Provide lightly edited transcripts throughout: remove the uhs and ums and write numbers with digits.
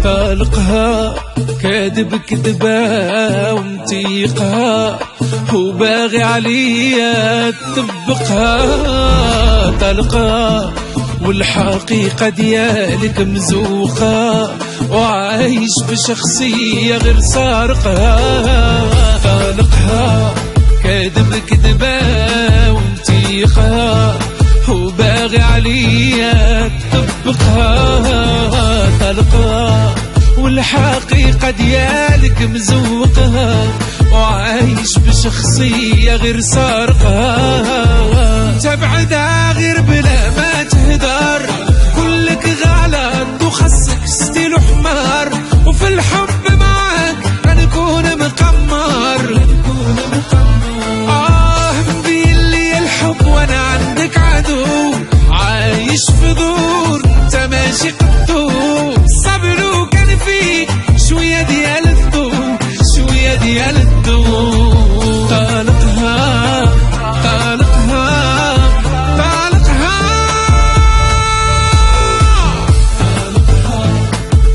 طالقها كاذب كذبة ومتيقها وباغي عليا تطبقها. طالقها والحقيقة ديالك مزوقة وعايش بشخصية غير سارقها. طالقها كاذب كذبة ومتيقها وباغي عليا تطبقها. طالقها والحقيقة ديالك مزوقها وعايش بشخصية غير سارقها. تبعدها غير بلا ما تهدر، كلك غلط وخصك ستيل حمار، وفي الحب معاك غنكون مقمر. مبين الحب وانا عندك عدو، عايش في دور انت ماشي قدو. صبر وكان فيك شوية ديال الذو، شوية ديال الذو. طالقها طالقها طالقها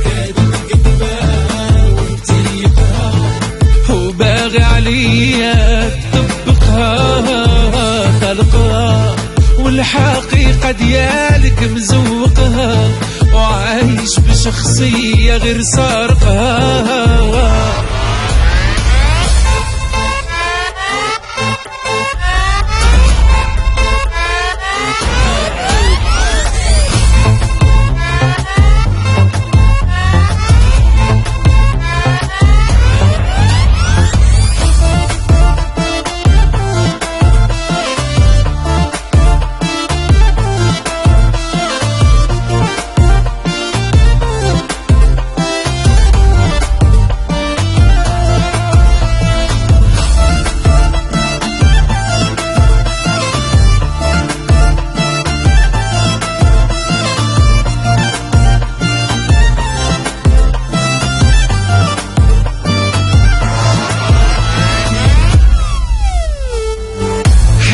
كاذب كذبة ومتيقها وباغي عليا تطبقها. طالقها والحقيقة ديالك مزوقها وعايش بشخصية غير سارقها.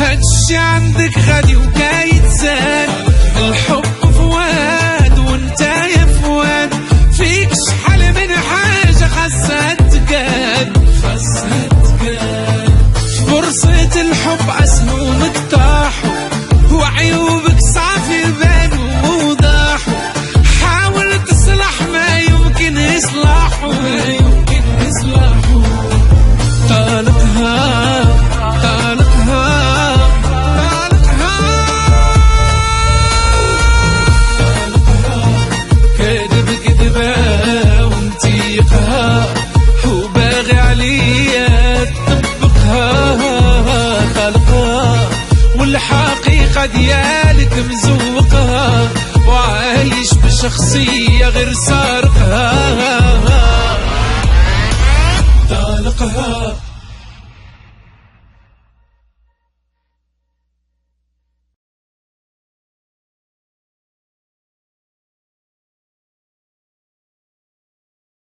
هادشي عندك غادي وكايتزاد، الحب فواد وانت يا فواد، فيك شحال من حاجة خاصها تقاد. فرصة الحب أسهمك طاحوا وعيوبك صافي بانوا وضاحوا، حاول تصلح ما يمكن إصلاحه. طالقها طالقها كاذب كذبة ومتيقها وباغي عليا تطبقها. طالقها والحقيقة ديالك مزوقها وعايش بشخصية غير سارقها. طالقها